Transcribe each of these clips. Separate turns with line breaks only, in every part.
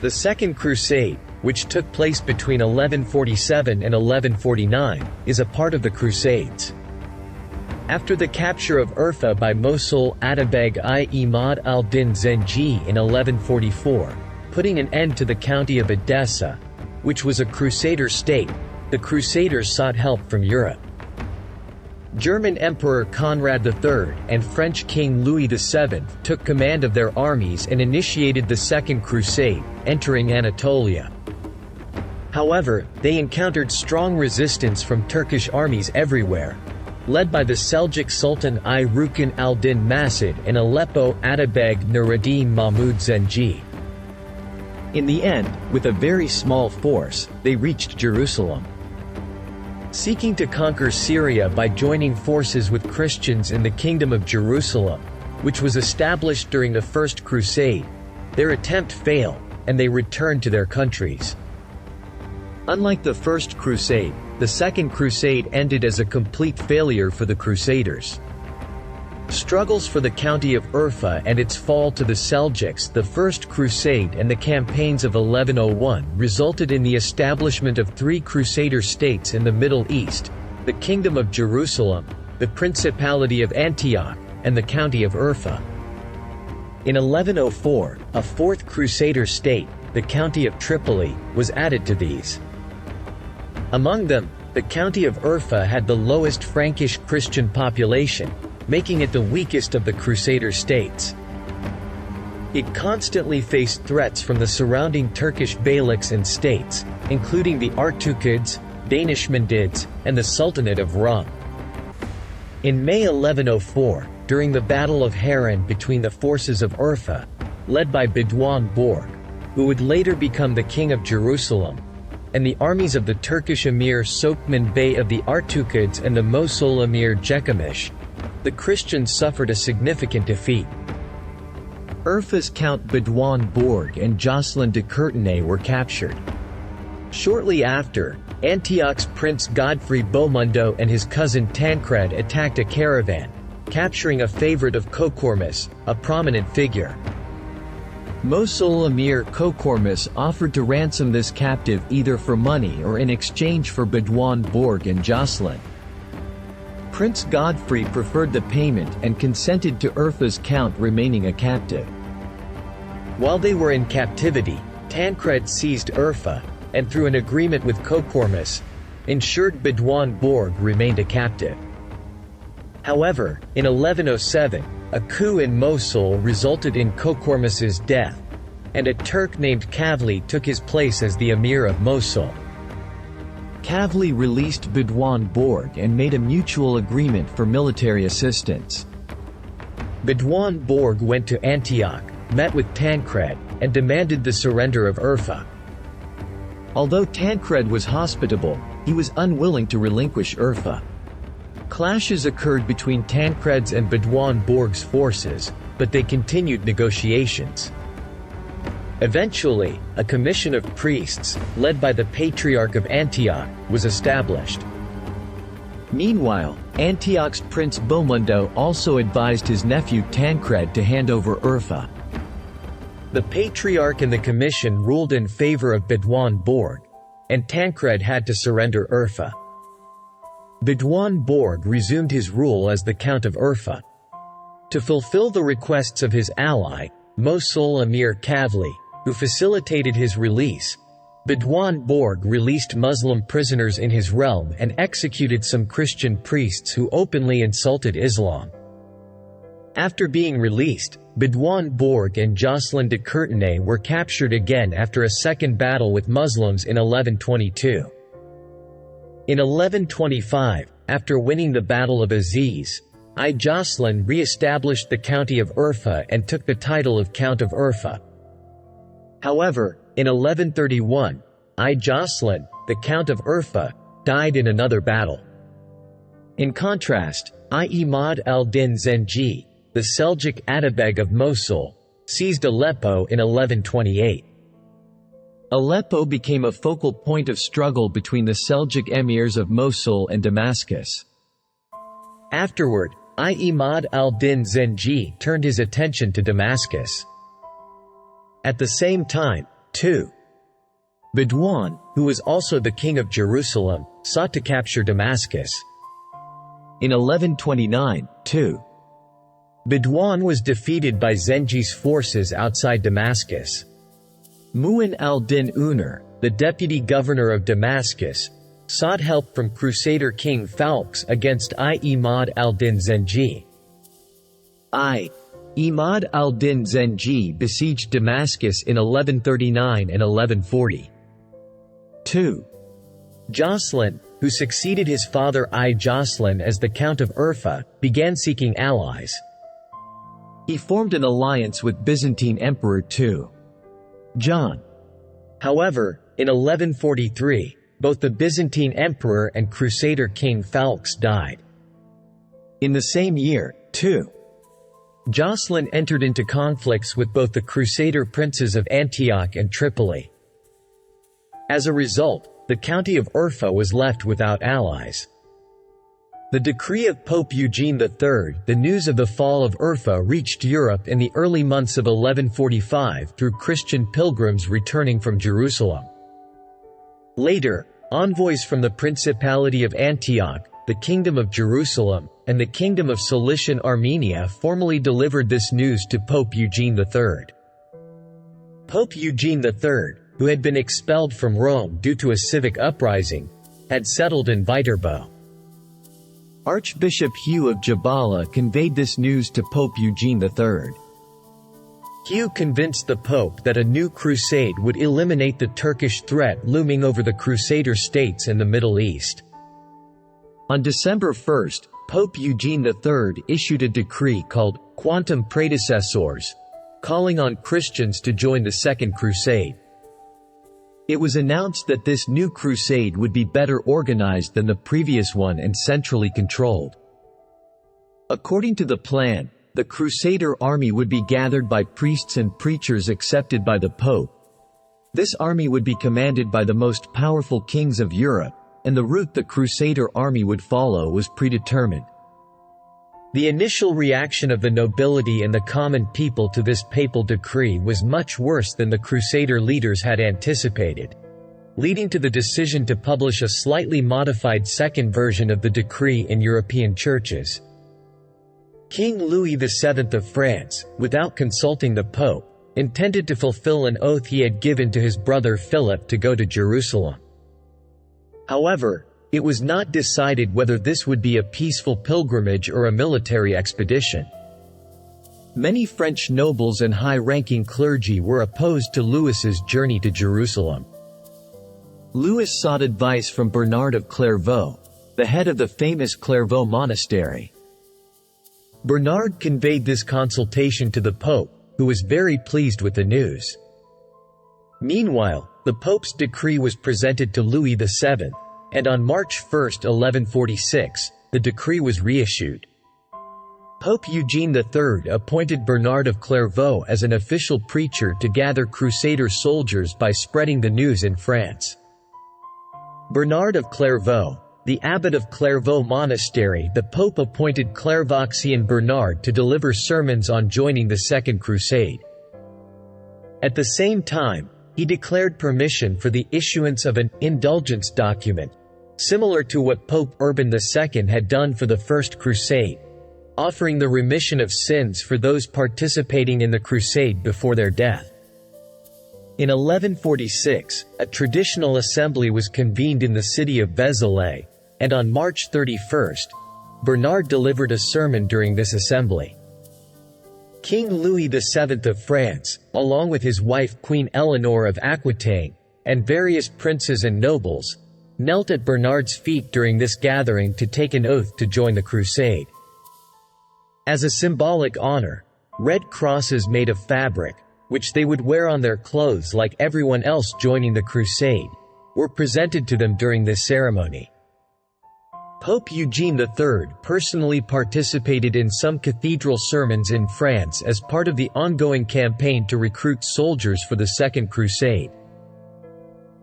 The Second Crusade, which took place between 1147 and 1149, is a part of the Crusades. After the capture of Urfa by Mosul Atabeg I Imad al-Din Zengi in 1144, putting an end to the county of Edessa, which was a Crusader state, the Crusaders sought help from Europe. German Emperor Conrad III and French King Louis VII took command of their armies and initiated the Second Crusade, entering Anatolia. However, they encountered strong resistance from Turkish armies everywhere, led by the Seljuk Sultan I Rukin al-Din Masud and Aleppo Atabeg Nuruddin Mahmud Zengi. In the end, with a very small force, they reached Jerusalem. Seeking to conquer Syria by joining forces with Christians in the Kingdom of Jerusalem, which was established during the First Crusade, their attempt failed, and they returned to their countries. Unlike the First Crusade, the Second Crusade ended as a complete failure for the Crusaders. Struggles for the county of Urfa and its fall to the Seljuks, the First Crusade and the campaigns of 1101 resulted in the establishment of three Crusader states in the Middle East: the Kingdom of Jerusalem, the Principality of Antioch, and the county of Urfa. In 1104, a fourth Crusader state, the county of Tripoli, was added to these. Among them, the county of Urfa had the lowest Frankish Christian population, making it the weakest of the Crusader states. It constantly faced threats from the surrounding Turkish beyliks and states, including the Artukids, Danishmendids, and the Sultanate of Rum. In May 1104, during the Battle of Haran between the forces of Urfa, led by Bedouin Borg, who would later become the king of Jerusalem, and the armies of the Turkish emir Sokman Bey of the Artukids and the Mosul emir Jekamish, the Christians suffered a significant defeat. Urfa's Count Bedouin Borg and Jocelyn de Courtenay were captured. Shortly after, Antioch's Prince Godfrey Bomundo and his cousin Tancred attacked a caravan, capturing a favorite of Kokormus, a prominent figure. Mosul emir Kokormus offered to ransom this captive either for money or in exchange for Bedouin Borg and Jocelyn. Prince Godfrey preferred the payment and consented to Urfa's count remaining a captive. While they were in captivity, Tancred seized Urfa, and through an agreement with Kokormus, ensured Bedouin Borg remained a captive. However, in 1107, a coup in Mosul resulted in Kokormus's death, and a Turk named Kavli took his place as the emir of Mosul. Kavli released Bedouin Borg and made a mutual agreement for military assistance. Bedouin Borg went to Antioch, met with Tancred, and demanded the surrender of Urfa. Although Tancred was hospitable, he was unwilling to relinquish Urfa. Clashes occurred between Tancred's and Bedouin Borg's forces, but they continued negotiations. Eventually, a commission of priests, led by the Patriarch of Antioch, was established. Meanwhile, Antioch's Prince Bomundo also advised his nephew Tancred to hand over Urfa. The Patriarch and the commission ruled in favor of Bedouin Borg, and Tancred had to surrender Urfa. Bedouin Borg resumed his rule as the Count of Urfa. To fulfill the requests of his ally, Mosul emir Kavli, who facilitated his release, Bedouin Borg released Muslim prisoners in his realm and executed some Christian priests who openly insulted Islam. After being released, Bedouin Borg and Jocelyn de Courtenay were captured again after a second battle with Muslims in 1122. In 1125, after winning the Battle of Aziz, I Jocelyn re-established the county of Urfa and took the title of Count of Urfa. However, in 1131, I Jocelyn, the Count of Urfa, died in another battle. In contrast, I Imad al-Din Zengi, the Seljuk Atabeg of Mosul, seized Aleppo in 1128. Aleppo became a focal point of struggle between the Seljuk emirs of Mosul and Damascus. Afterward, I Imad al-Din Zengi turned his attention to Damascus. At the same time, 2. Baudouin, who was also the king of Jerusalem, sought to capture Damascus. In 1129, 2. Baudouin was defeated by Zengi's forces outside Damascus. Mu'in al-Din Unar, the deputy governor of Damascus, sought help from Crusader king Falx against Imad al-Din Zengi. Imad al-Din Zengi besieged Damascus in 1139 and 1140. 2. Jocelyn, who succeeded his father Jocelyn as the Count of Urfa, began seeking allies. He formed an alliance with Byzantine Emperor II. John. However, in 1143, both the Byzantine Emperor and Crusader king Falx died. In the same year, 2. Jocelyn entered into conflicts with both the Crusader princes of Antioch and Tripoli. As a result, the county of Urfa was left without allies. The decree of Pope Eugene III, the news of the fall of Urfa reached Europe in the early months of 1145 through Christian pilgrims returning from Jerusalem. Later, envoys from the Principality of Antioch, the Kingdom of Jerusalem, and the Kingdom of Cilician Armenia formally delivered this news to Pope Eugene III. Pope Eugene III, who had been expelled from Rome due to a civic uprising, had settled in Viterbo. Archbishop Hugh of Jabala conveyed this news to Pope Eugene III. Hugh convinced the Pope that a new crusade would eliminate the Turkish threat looming over the Crusader states in the Middle East. On December 1, Pope Eugene III issued a decree called Quantum Predecessors, calling on Christians to join the Second Crusade. It was announced that this new crusade would be better organized than the previous one and centrally controlled. According to the plan, the Crusader army would be gathered by priests and preachers accepted by the Pope. This army would be commanded by the most powerful kings of Europe, and the route the Crusader army would follow was predetermined. The initial reaction of the nobility and the common people to this papal decree was much worse than the Crusader leaders had anticipated, leading to the decision to publish a slightly modified second version of the decree in European churches. King Louis VII of France, without consulting the Pope, intended to fulfill an oath he had given to his brother Philip to go to Jerusalem. However, it was not decided whether this would be a peaceful pilgrimage or a military expedition. Many French nobles and high-ranking clergy were opposed to Louis's journey to Jerusalem. Louis sought advice from Bernard of Clairvaux, the head of the famous Clairvaux monastery. Bernard conveyed this consultation to the Pope, who was very pleased with the news. Meanwhile, the Pope's decree was presented to Louis VII, and on March 1, 1146, the decree was reissued. Pope Eugene III appointed Bernard of Clairvaux as an official preacher to gather Crusader soldiers by spreading the news in France. Bernard of Clairvaux, the abbot of Clairvaux Monastery, the Pope appointed Clairvauxian Bernard to deliver sermons on joining the Second Crusade. At the same time, he declared permission for the issuance of an indulgence document, similar to what Pope Urban II had done for the First Crusade, offering the remission of sins for those participating in the crusade before their death. In 1146, a traditional assembly was convened in the city of Vézelay, and on March 31, Bernard delivered a sermon during this assembly. King Louis VII of France, along with his wife Queen Eleanor of Aquitaine, and various princes and nobles, knelt at Bernard's feet during this gathering to take an oath to join the crusade. As a symbolic honor, red crosses made of fabric, which they would wear on their clothes like everyone else joining the crusade, were presented to them during this ceremony. Pope Eugene III personally participated in some cathedral sermons in France as part of the ongoing campaign to recruit soldiers for the Second Crusade.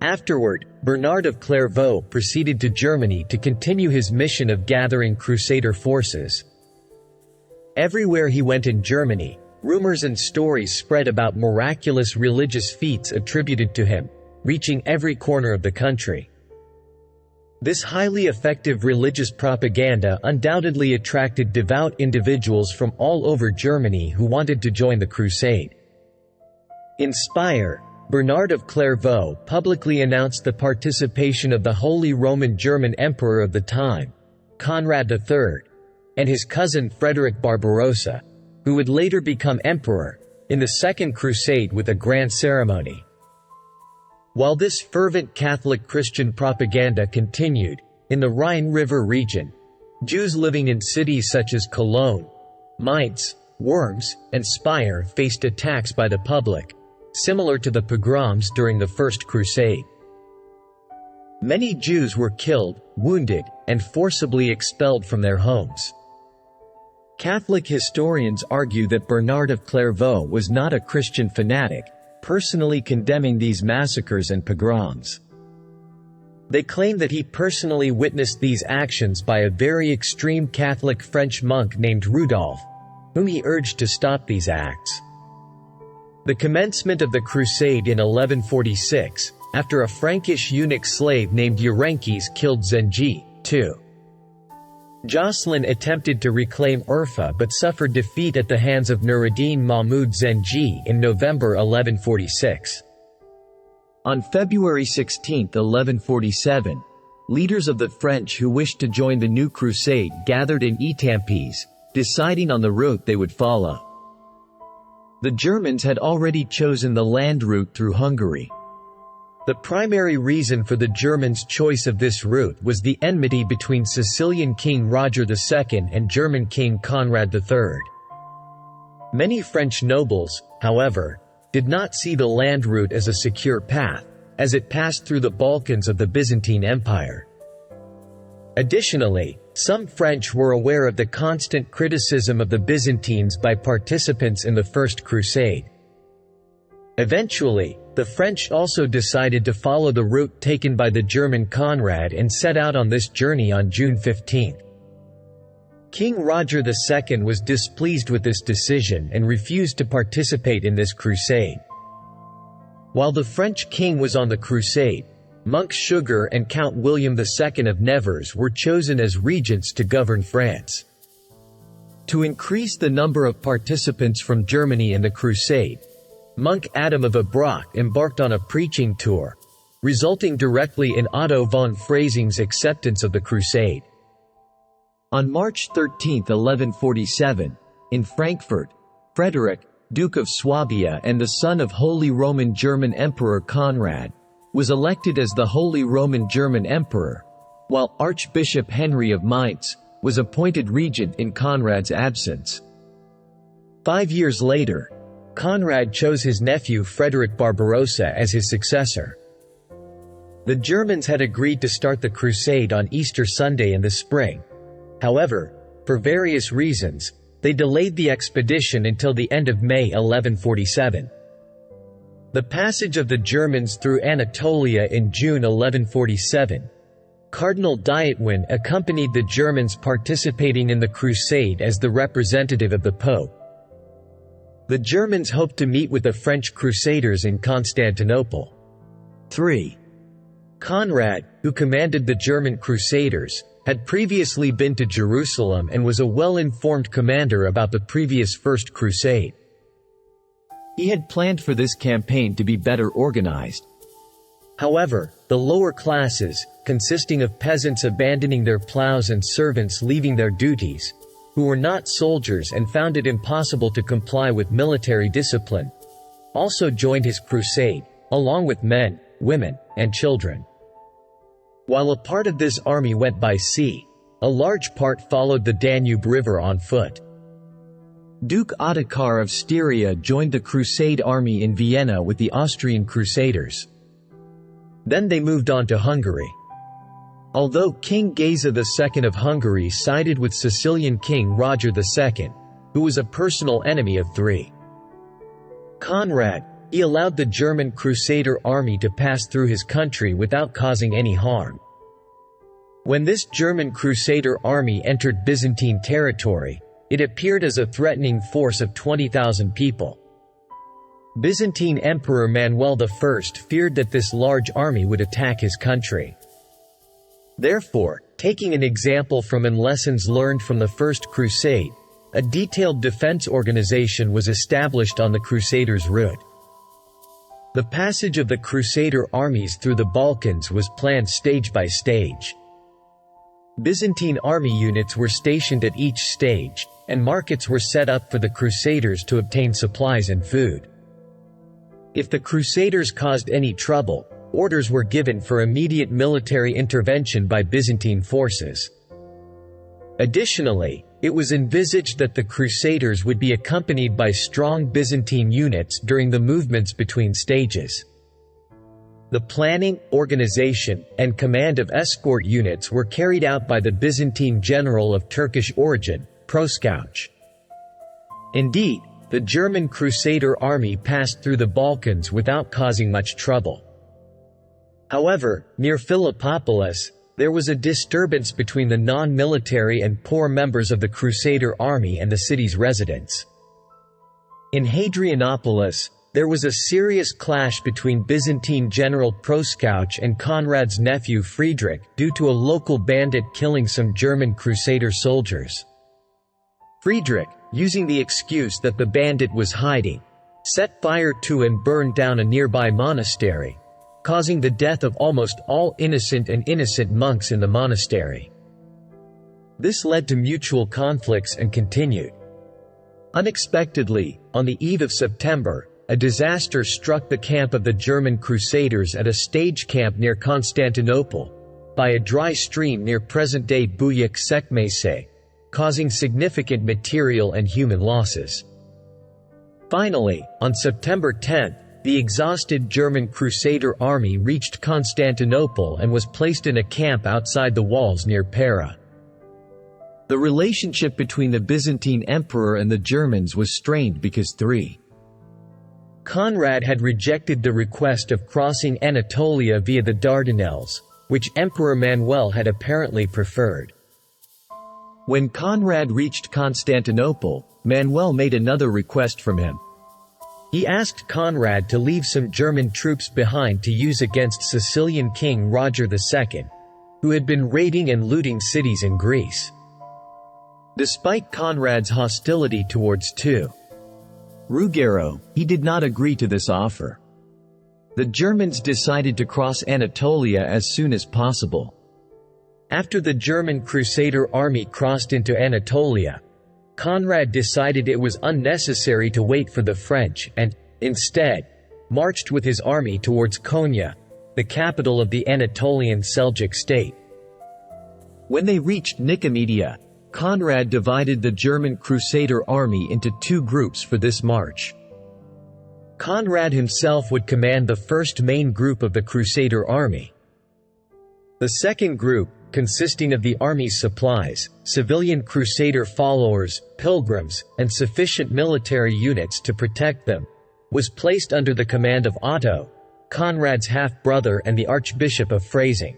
Afterward, Bernard of Clairvaux proceeded to Germany to continue his mission of gathering Crusader forces. Everywhere he went in Germany, rumors and stories spread about miraculous religious feats attributed to him, reaching every corner of the country. This highly effective religious propaganda undoubtedly attracted devout individuals from all over Germany who wanted to join the crusade. In Speyer, Bernard of Clairvaux publicly announced the participation of the Holy Roman German Emperor of the time, Conrad III, and his cousin Frederick Barbarossa, who would later become emperor, in the Second Crusade with a grand ceremony. While this fervent Catholic Christian propaganda continued, in the Rhine River region, Jews living in cities such as Cologne, Mainz, Worms, and Speyer faced attacks by the public, similar to the pogroms during the First Crusade. Many Jews were killed, wounded, and forcibly expelled from their homes. Catholic historians argue that Bernard of Clairvaux was not a Christian fanatic, personally condemning these massacres and pogroms. They claim that he personally witnessed these actions by a very extreme Catholic French monk named Rudolph, whom he urged to stop these acts. The commencement of the crusade in 1146, after a Frankish eunuch slave named Urenkes killed Zengi, too. Jocelyn attempted to reclaim Urfa but suffered defeat at the hands of Nur-ad-Din Mahmud Zengi in November 1146. On February 16, 1147, leaders of the French who wished to join the new crusade gathered in Étampes, deciding on the route they would follow. The Germans had already chosen the land route through Hungary. The primary reason for the Germans' choice of this route was the enmity between Sicilian King Roger II and German King Conrad III. Many French nobles, however, did not see the land route as a secure path, as it passed through the Balkans of the Byzantine Empire. Additionally, some French were aware of the constant criticism of the Byzantines by participants in the First Crusade. Eventually, the French also decided to follow the route taken by the German Conrad and set out on this journey on June 15. King Roger II was displeased with this decision and refused to participate in this crusade. While the French king was on the crusade, Monk Sugar and Count William II of Nevers were chosen as regents to govern France. To increase the number of participants from Germany in the crusade, Monk Adam of Ebrach embarked on a preaching tour, resulting directly in Otto von Freising's acceptance of the crusade. On March 13, 1147, in Frankfurt, Frederick, Duke of Swabia and the son of Holy Roman German Emperor Conrad, was elected as the Holy Roman German Emperor, while Archbishop Henry of Mainz was appointed regent in Conrad's absence. 5 years later, Conrad chose his nephew Frederick Barbarossa as his successor. The Germans had agreed to start the crusade on Easter Sunday in the spring. However, for various reasons, they delayed the expedition until the end of May 1147. The passage of the Germans through Anatolia in June 1147. Cardinal Dietwin accompanied the Germans participating in the crusade as the representative of the Pope. The Germans hoped to meet with the French Crusaders in Constantinople. 3. Conrad, who commanded the German Crusaders, had previously been to Jerusalem and was a well-informed commander about the previous First Crusade. He had planned for this campaign to be better organized. However, the lower classes, consisting of peasants abandoning their plows and servants leaving their duties, who were not soldiers and found it impossible to comply with military discipline, also joined his crusade, along with men, women, and children. While a part of this army went by sea, a large part followed the Danube River on foot. Duke Ottokar of Styria joined the Crusade army in Vienna with the Austrian Crusaders. Then they moved on to Hungary. Although King Geza II of Hungary sided with Sicilian King Roger II, who was a personal enemy of III. Conrad, he allowed the German Crusader army to pass through his country without causing any harm. When this German Crusader army entered Byzantine territory, it appeared as a threatening force of 20,000 people. Byzantine Emperor Manuel I feared that this large army would attack his country. Therefore, taking an example from and lessons learned from the First Crusade, a detailed defense organization was established on the Crusaders' route. The passage of the Crusader armies through the Balkans was planned stage by stage. Byzantine army units were stationed at each stage, and markets were set up for the Crusaders to obtain supplies and food. If the Crusaders caused any trouble, orders were given for immediate military intervention by Byzantine forces. Additionally, it was envisaged that the Crusaders would be accompanied by strong Byzantine units during the movements between stages. The planning, organization, and command of escort units were carried out by the Byzantine general of Turkish origin, Proskauch. Indeed, the German Crusader army passed through the Balkans without causing much trouble. However, near Philippopolis, there was a disturbance between the non-military and poor members of the Crusader army and the city's residents. In Hadrianopolis, there was a serious clash between Byzantine general Proskauch and Conrad's nephew Friedrich due to a local bandit killing some German Crusader soldiers. Friedrich, using the excuse that the bandit was hiding, set fire to and burned down a nearby monastery, causing the death of almost all innocent monks in the monastery. This led to mutual conflicts and continued. Unexpectedly, on the eve of September, a disaster struck the camp of the German Crusaders at a stage camp near Constantinople, by a dry stream near present-day Büyük Çekmece, causing significant material and human losses. Finally, on September 10, the exhausted German Crusader army reached Constantinople and was placed in a camp outside the walls near Pera. The relationship between the Byzantine emperor and the Germans was strained because Conrad had rejected the request of crossing Anatolia via the Dardanelles, which Emperor Manuel had apparently preferred. When Conrad reached Constantinople, Manuel made another request from him. He asked Conrad to leave some German troops behind to use against Sicilian King Roger II, who had been raiding and looting cities in Greece. Despite Conrad's hostility towards Ruggero, he did not agree to this offer. The Germans decided to cross Anatolia as soon as possible. After the German Crusader army crossed into Anatolia, Conrad decided it was unnecessary to wait for the French and, instead, marched with his army towards Konya, the capital of the Anatolian Seljuk state. When they reached Nicomedia, Conrad divided the German Crusader army into two groups for this march. Conrad himself would command the first main group of the Crusader army. The second group, consisting of the army's supplies, civilian Crusader followers, pilgrims, and sufficient military units to protect them, was placed under the command of Otto, Conrad's half-brother and the Archbishop of Freising.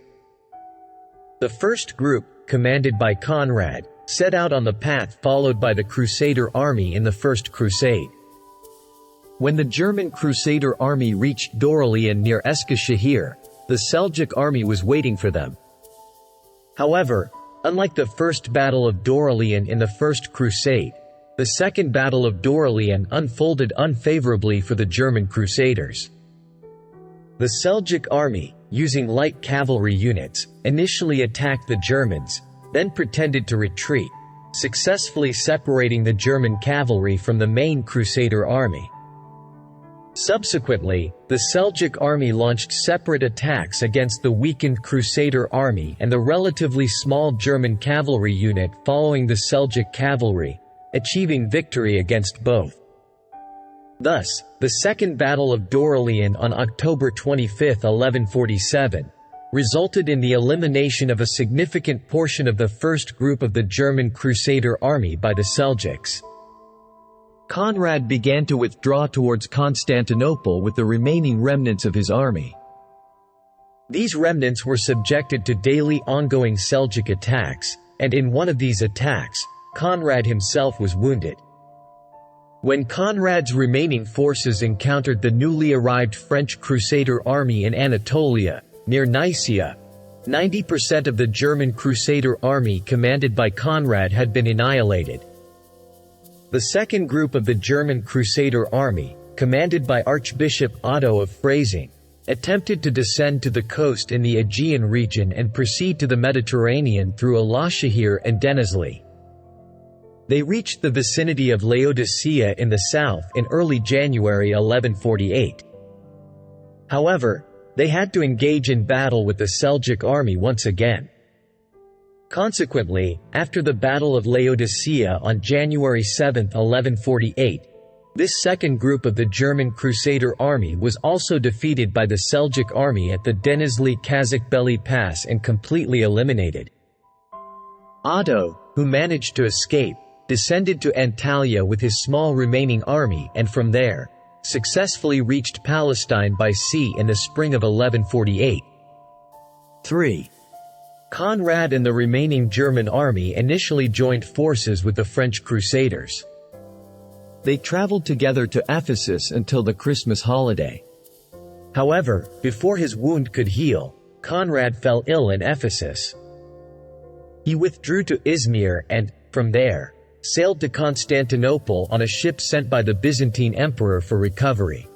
The first group, commanded by Conrad, set out on the path followed by the Crusader army in the First Crusade. When the German Crusader army reached Doralian near Eskişehir, the Seljuk army was waiting for them. However, unlike the First Battle of Doralian in the First Crusade, the Second Battle of Doralian unfolded unfavorably for the German Crusaders. The Seljuk army, using light cavalry units, initially attacked the Germans, then pretended to retreat, successfully separating the German cavalry from the main Crusader army. Subsequently, the Seljuk army launched separate attacks against the weakened Crusader army and the relatively small German cavalry unit following the Seljuk cavalry, achieving victory against both. Thus, the Second Battle of Doralian on October 25, 1147, resulted in the elimination of a significant portion of the first group of the German Crusader army by the Seljuks. Conrad began to withdraw towards Constantinople with the remaining remnants of his army. These remnants were subjected to daily ongoing Seljuk attacks, and in one of these attacks, Conrad himself was wounded. When Conrad's remaining forces encountered the newly arrived French Crusader army in Anatolia, near Nicaea, 90% of the German Crusader army commanded by Conrad had been annihilated. The second group of the German Crusader army, commanded by Archbishop Otto of Freising, attempted to descend to the coast in the Aegean region and proceed to the Mediterranean through Alaşehir and Denizli. They reached the vicinity of Laodicea in the south in early January 1148. However, they had to engage in battle with the Seljuk army once again. Consequently, after the Battle of Laodicea on January 7, 1148, this second group of the German Crusader army was also defeated by the Seljuk army at the Denizli-Kazakbeli Pass and completely eliminated. Otto, who managed to escape, descended to Antalya with his small remaining army and from there, successfully reached Palestine by sea in the spring of 1148. 3. Conrad and the remaining German army initially joined forces with the French Crusaders. They traveled together to Ephesus until the Christmas holiday. However, before his wound could heal, Conrad fell ill in Ephesus. He withdrew to Izmir and, from there, sailed to Constantinople on a ship sent by the Byzantine emperor for recovery.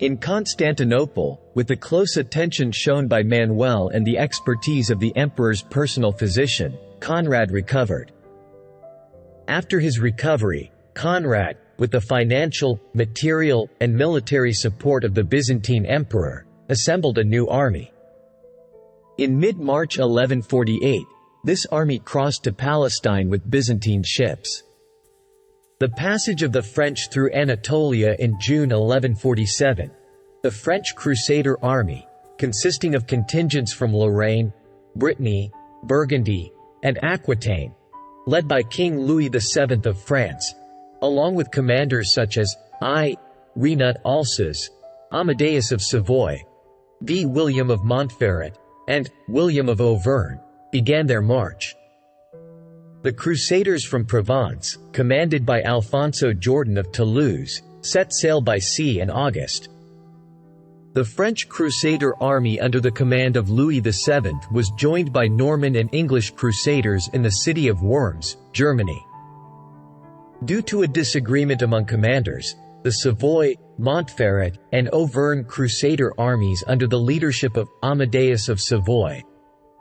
In Constantinople, with the close attention shown by Manuel and the expertise of the emperor's personal physician, Conrad recovered. After his recovery, Conrad, with the financial, material, and military support of the Byzantine emperor, assembled a new army. In mid-March 1148, this army crossed to Palestine with Byzantine ships. The passage of the French through Anatolia in June 1147, the French Crusader army, consisting of contingents from Lorraine, Brittany, Burgundy, and Aquitaine, led by King Louis VII of France, along with commanders such as I. Renut Alsace, Amadeus of Savoy, V. William of Montferrat, and William of Auvergne, began their march. The Crusaders from Provence, commanded by Alfonso Jordan of Toulouse, set sail by sea in August. The French Crusader army under the command of Louis VII was joined by Norman and English Crusaders in the city of Worms, Germany. Due to a disagreement among commanders, the Savoy, Montferrat, and Auvergne Crusader armies under the leadership of Amadeus of Savoy,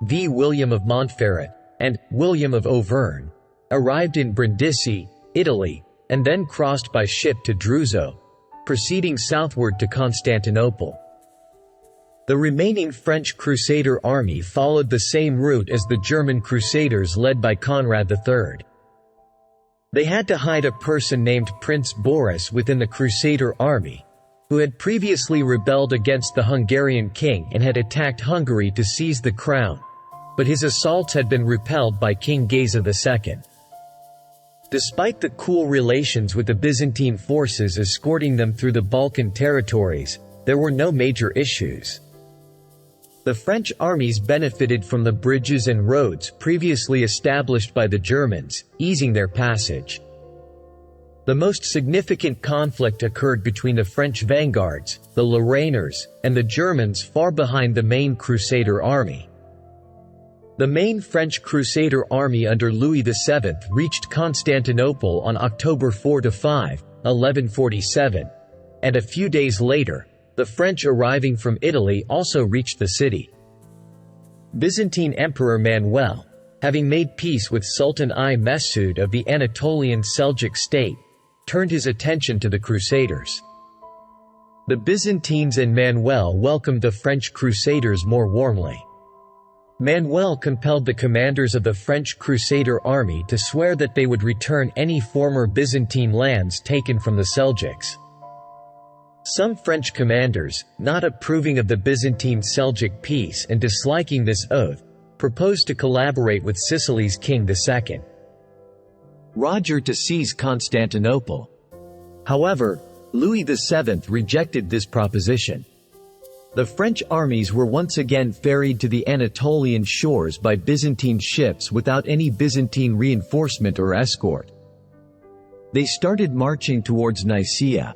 V. William of Montferrat, and William of Auvergne, arrived in Brindisi, Italy, and then crossed by ship to Druzzo, proceeding southward to Constantinople. The remaining French Crusader army followed the same route as the German Crusaders led by Conrad III. They had to hide a person named Prince Boris within the Crusader army, who had previously rebelled against the Hungarian king and had attacked Hungary to seize the crown, but his assaults had been repelled by King Geza II. Despite the cool relations with the Byzantine forces escorting them through the Balkan territories, there were no major issues. The French armies benefited from the bridges and roads previously established by the Germans, easing their passage. The most significant conflict occurred between the French vanguards, the Lorrainers, and the Germans far behind the main Crusader army. The main French Crusader army under Louis VII reached Constantinople on October 4–5, 1147, and a few days later, the French arriving from Italy also reached the city. Byzantine Emperor Manuel, having made peace with Sultan I Mesud of the Anatolian Seljuk state, turned his attention to the Crusaders. The Byzantines and Manuel welcomed the French Crusaders more warmly. Manuel compelled the commanders of the French Crusader army to swear that they would return any former Byzantine lands taken from the Seljuks. Some French commanders, not approving of the Byzantine Seljuk peace and disliking this oath, proposed to collaborate with Sicily's King II, Roger, to seize Constantinople. However, Louis VII rejected this proposition. The French armies were once again ferried to the Anatolian shores by Byzantine ships without any Byzantine reinforcement or escort. They started marching towards Nicaea.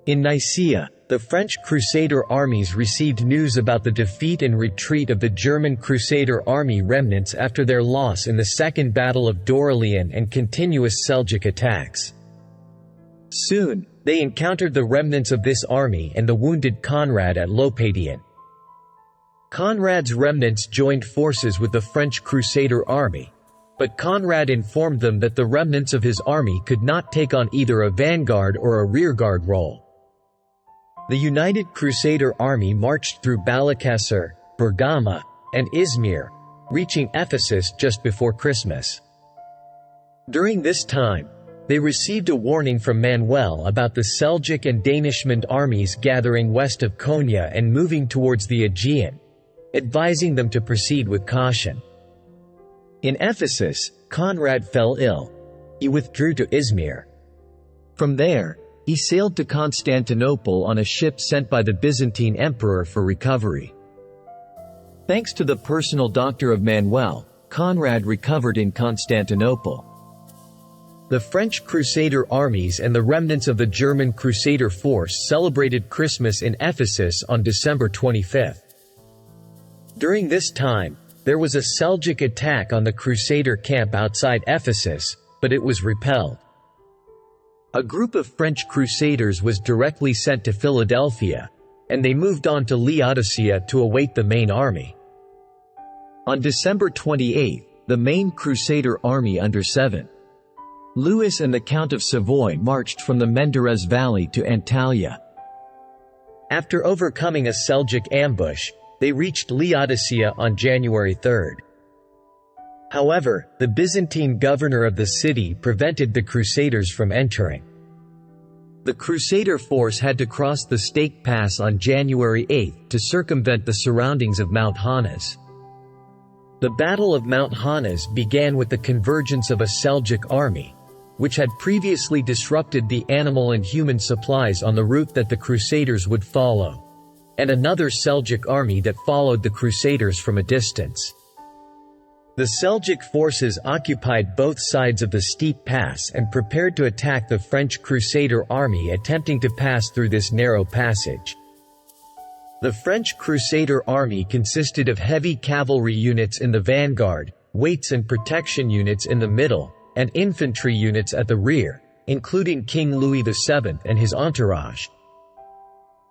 In Nicaea, the French Crusader armies received news about the defeat and retreat of the German Crusader army remnants after their loss in the Second Battle of Dorylaeum and continuous Seljuk attacks. Soon, they encountered the remnants of this army and the wounded Conrad at Lopatium. Conrad's remnants joined forces with the French Crusader army, but Conrad informed them that the remnants of his army could not take on either a vanguard or a rearguard role. The united Crusader army marched through Balikesir, Bergama, and Izmir, reaching Ephesus just before Christmas. During this time, they received a warning from Manuel about the Seljuk and Danishmend armies gathering west of Konya and moving towards the Aegean, advising them to proceed with caution. In Ephesus, Conrad fell ill. He withdrew to Izmir. From there, he sailed to Constantinople on a ship sent by the Byzantine emperor for recovery. Thanks to the personal doctor of Manuel, Conrad recovered in Constantinople. The French Crusader armies and the remnants of the German Crusader force celebrated Christmas in Ephesus on December 25. During this time, there was a Seljuk attack on the Crusader camp outside Ephesus, but it was repelled. A group of French Crusaders was directly sent to Philadelphia, and they moved on to Laodicea to await the main army. On December 28, the main Crusader army under 7. Louis and the Count of Savoy marched from the Menderes Valley to Antalya. After overcoming a Seljuk ambush, they reached Laodicea on January 3. However, the Byzantine governor of the city prevented the Crusaders from entering. The Crusader force had to cross the Stake Pass on January 8 to circumvent the surroundings of Mount Hanas. The Battle of Mount Hanas began with the convergence of a Seljuk army, which had previously disrupted the animal and human supplies on the route that the Crusaders would follow, and another Seljuk army that followed the Crusaders from a distance. The Seljuk forces occupied both sides of the steep pass and prepared to attack the French Crusader army attempting to pass through this narrow passage. The French Crusader army consisted of heavy cavalry units in the vanguard, weights and protection units in the middle, and infantry units at the rear, including King Louis VII and his entourage.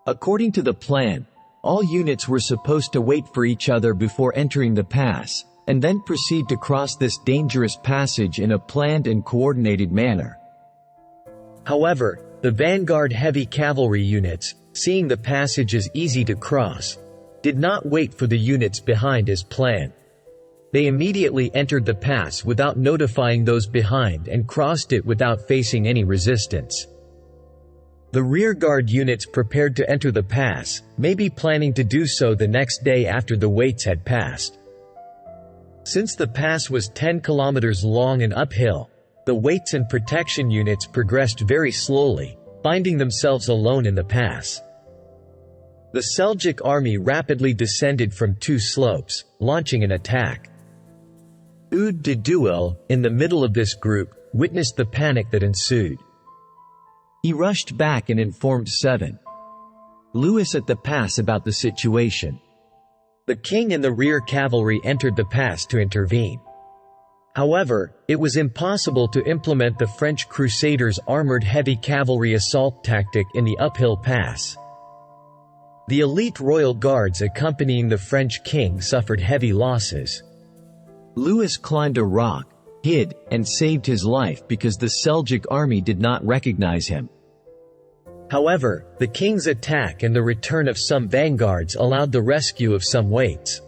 According to the plan, all units were supposed to wait for each other before entering the pass, and then proceed to cross this dangerous passage in a planned and coordinated manner. However, the vanguard heavy cavalry units, seeing the passage as easy to cross, did not wait for the units behind as planned. They immediately entered the pass without notifying those behind and crossed it without facing any resistance. The rearguard units prepared to enter the pass, maybe planning to do so the next day after the weights had passed. Since the pass was 10 kilometers long and uphill, the weights and protection units progressed very slowly, finding themselves alone in the pass. The Seljuk army rapidly descended from 2 slopes, launching an attack. Oud Daduil, in the middle of this group, witnessed the panic that ensued. He rushed back and informed 7. Louis at the pass about the situation. The king and the rear cavalry entered the pass to intervene. However, it was impossible to implement the French Crusaders' armored heavy cavalry assault tactic in the uphill pass. The elite royal guards accompanying the French king suffered heavy losses. Louis climbed a rock, hid, and saved his life because the Seljuk army did not recognize him. However, the king's attack and the return of some vanguards allowed the rescue of some weights.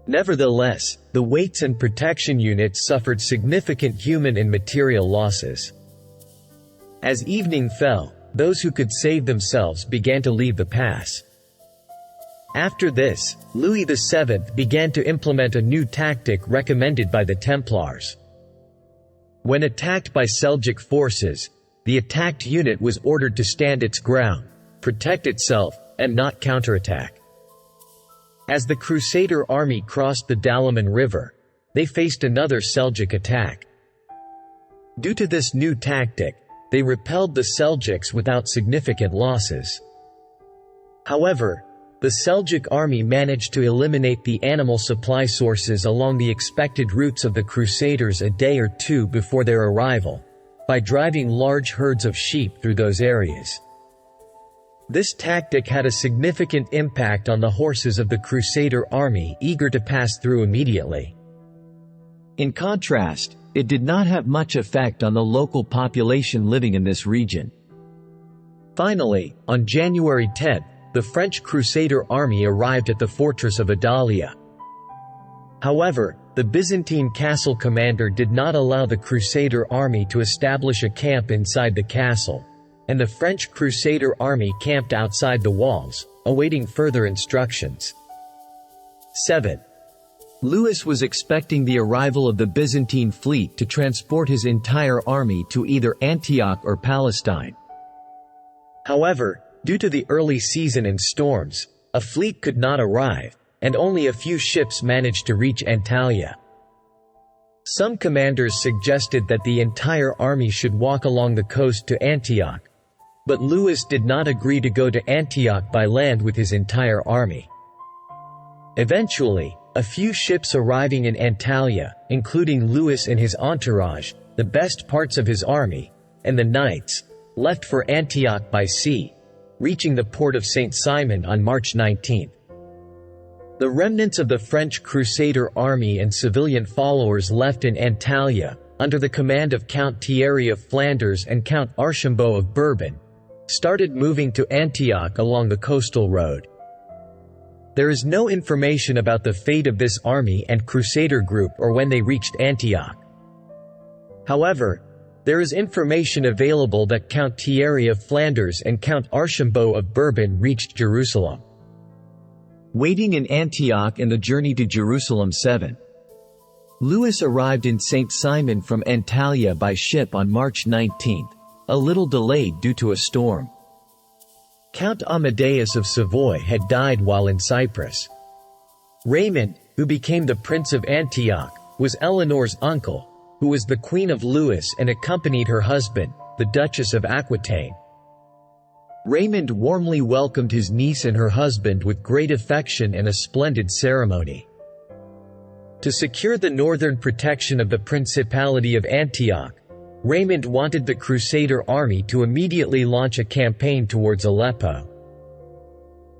Nevertheless, the weights and protection units suffered significant human and material losses. As evening fell, those who could save themselves began to leave the pass. After this, Louis VII began to implement a new tactic recommended by the Templars. When attacked by Seljuk forces, the attacked unit was ordered to stand its ground, protect itself, and not counterattack. As the Crusader army crossed the Dalaman River, they faced another Seljuk attack. Due to this new tactic, they repelled the Seljuks without significant losses. However, the Seljuk army managed to eliminate the animal supply sources along the expected routes of the Crusaders a day or two before their arrival, by driving large herds of sheep through those areas. This tactic had a significant impact on the horses of the Crusader army eager to pass through immediately. In contrast, it did not have much effect on the local population living in this region. Finally, on January 10, the French Crusader army arrived at the fortress of Adalia. However, the Byzantine castle commander did not allow the Crusader army to establish a camp inside the castle, and the French Crusader army camped outside the walls, awaiting further instructions. 7. Louis was expecting the arrival of the Byzantine fleet to transport his entire army to either Antioch or Palestine. However, due to the early season and storms, a fleet could not arrive, and only a few ships managed to reach Antalya. Some commanders suggested that the entire army should walk along the coast to Antioch, but Louis did not agree to go to Antioch by land with his entire army. Eventually, a few ships arriving in Antalya, including Louis and his entourage, the best parts of his army, and the knights, left for Antioch by sea, reaching the port of St. Simon on March 19. The remnants of the French Crusader army and civilian followers left in Antalya, under the command of Count Thierry of Flanders and Count Archambault of Bourbon, started moving to Antioch along the coastal road. There is no information about the fate of this army and Crusader group or when they reached Antioch. However, there is information available that Count Thierry of Flanders and Count Archambault of Bourbon reached Jerusalem. Waiting in Antioch and the journey to Jerusalem. 7. Louis arrived in St. Simon from Antalya by ship on March 19, a little delayed due to a storm. Count Amadeus of Savoy had died while in Cyprus. Raymond, who became the Prince of Antioch, was Eleanor's uncle, who was the Queen of Louis and accompanied her husband, the Duchess of Aquitaine. Raymond warmly welcomed his niece and her husband with great affection and a splendid ceremony. To secure the northern protection of the Principality of Antioch, Raymond wanted the Crusader army to immediately launch a campaign towards Aleppo.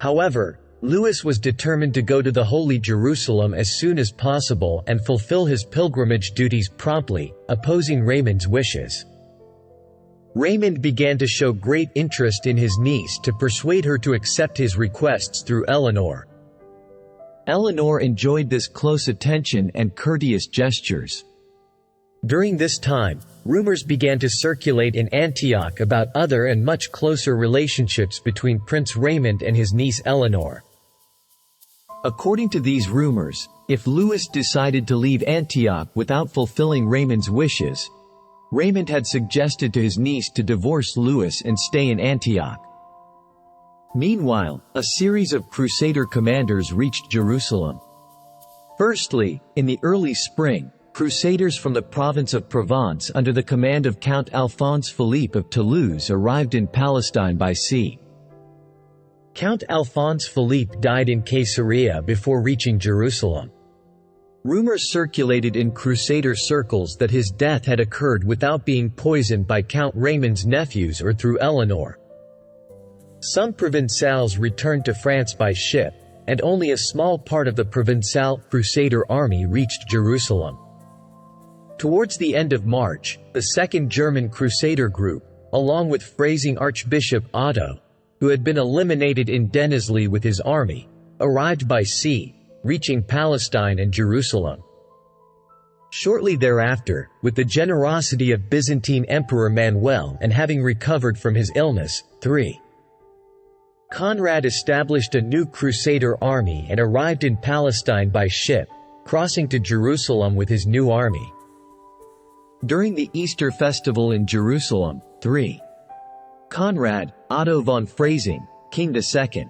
However, Louis was determined to go to the Holy Jerusalem as soon as possible and fulfill his pilgrimage duties promptly, opposing Raymond's wishes. Raymond began to show great interest in his niece to persuade her to accept his requests through Eleanor. Eleanor enjoyed this close attention and courteous gestures. During this time, rumors began to circulate in Antioch about other and much closer relationships between Prince Raymond and his niece Eleanor. According to these rumors, if Louis decided to leave Antioch without fulfilling Raymond's wishes, Raymond had suggested to his niece to divorce Louis and stay in Antioch. Meanwhile, a series of Crusader commanders reached Jerusalem. Firstly, in the early spring, Crusaders from the province of Provence under the command of Count Alphonse Philippe of Toulouse arrived in Palestine by sea. Count Alphonse Philippe died in Caesarea before reaching Jerusalem. Rumors circulated in Crusader circles that his death had occurred without being poisoned by Count Raymond's nephews or through Eleanor. Some Provençals returned to France by ship, and only a small part of the Provençal Crusader army reached Jerusalem. Towards the end of March, the Second German Crusader group, along with Freising Archbishop Otto, who had been eliminated in Denizli with his army, arrived by sea, reaching Palestine and Jerusalem. Shortly thereafter, with the generosity of Byzantine Emperor Manuel and having recovered from his illness, 3. Conrad established a new Crusader army and arrived in Palestine by ship, crossing to Jerusalem with his new army. During the Easter festival in Jerusalem, 3. Conrad, Otto von Freising, King II,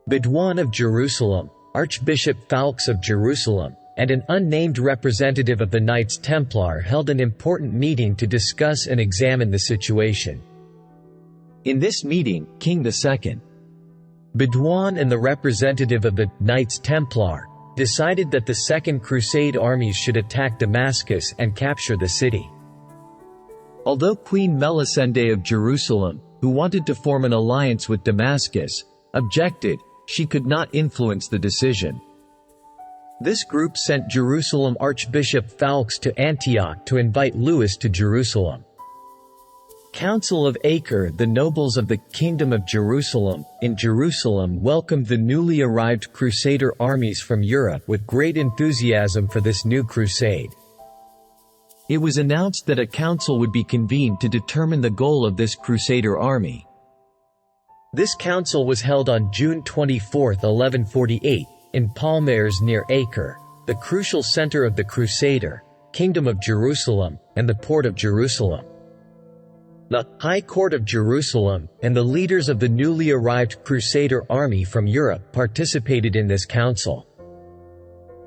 Badwan of Jerusalem, Archbishop Fawkes of Jerusalem, and an unnamed representative of the Knights Templar held an important meeting to discuss and examine the situation. In this meeting, King II Badwan and the representative of the Knights Templar decided that the Second Crusade armies should attack Damascus and capture the city. Although Queen Melisende of Jerusalem, who wanted to form an alliance with Damascus, objected, she could not influence the decision. This group sent Jerusalem Archbishop Fawkes to Antioch to invite Louis to Jerusalem. Council of Acre, the nobles of the Kingdom of Jerusalem, in Jerusalem welcomed the newly arrived Crusader armies from Europe with great enthusiasm for this new crusade. It was announced that a council would be convened to determine the goal of this Crusader army. This council was held on June 24, 1148, in Palmares near Acre, the crucial center of the Crusader Kingdom of Jerusalem and the port of Jerusalem. The High Court of Jerusalem and the leaders of the newly arrived Crusader army from Europe participated in this council.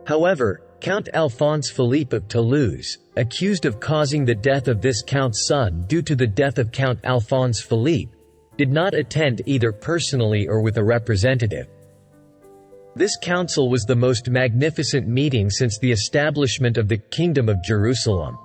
However, Count Alphonse Philippe of Toulouse, accused of causing the death of this count's son due to the death of Count Alphonse Philippe, did not attend either personally or with a representative. This council was the most magnificent meeting since the establishment of the Kingdom of Jerusalem.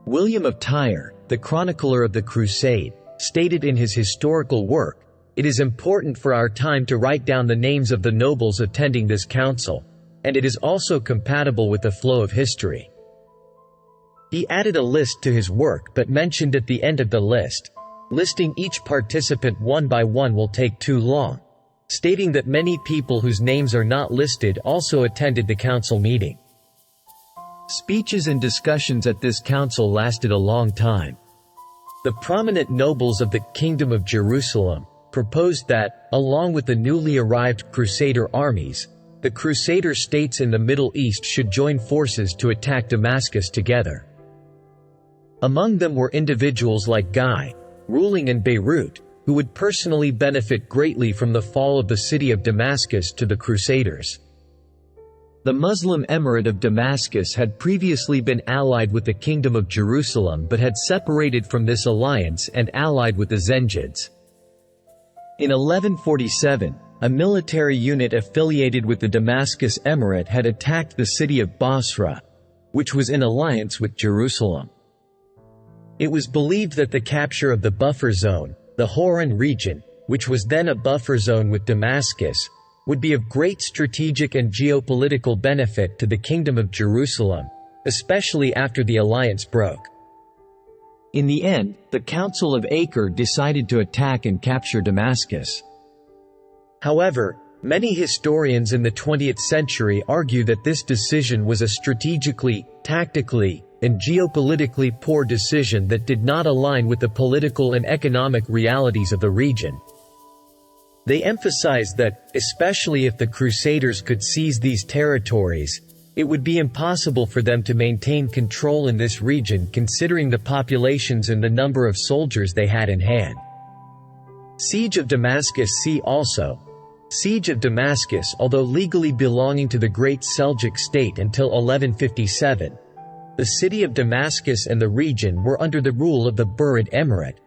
William of Tyre, the chronicler of the Crusade, stated in his historical work, "It is important for our time to write down the names of the nobles attending this council, and it is also compatible with the flow of history." He added a list to his work but mentioned at the end of the list, "Listing each participant one by one will take too long," stating that many people whose names are not listed also attended the council meeting. Speeches and discussions at this council lasted a long time. The prominent nobles of the Kingdom of Jerusalem proposed that, along with the newly arrived Crusader armies, the Crusader states in the Middle East should join forces to attack Damascus together. Among them were individuals like Guy, ruling in Beirut, who would personally benefit greatly from the fall of the city of Damascus to the Crusaders. The Muslim Emirate of Damascus had previously been allied with the Kingdom of Jerusalem but had separated from this alliance and allied with the Zengids. In 1147, a military unit affiliated with the Damascus Emirate had attacked the city of Basra, which was in alliance with Jerusalem. It was believed that the capture of the buffer zone, the Hauran region, which was then a buffer zone with Damascus, would be of great strategic and geopolitical benefit to the Kingdom of Jerusalem, especially after the alliance broke. In the end, the Council of Acre decided to attack and capture Damascus. However, many historians in the 20th century argue that this decision was a strategically, tactically, and geopolitically poor decision that did not align with the political and economic realities of the region. They emphasized that, especially if the Crusaders could seize these territories, it would be impossible for them to maintain control in this region considering the populations and the number of soldiers they had in hand. Siege of Damascus. See also Siege of Damascus. Although legally belonging to the Great Seljuk state until 1157, the city of Damascus and the region were under the rule of the Burid Emirate,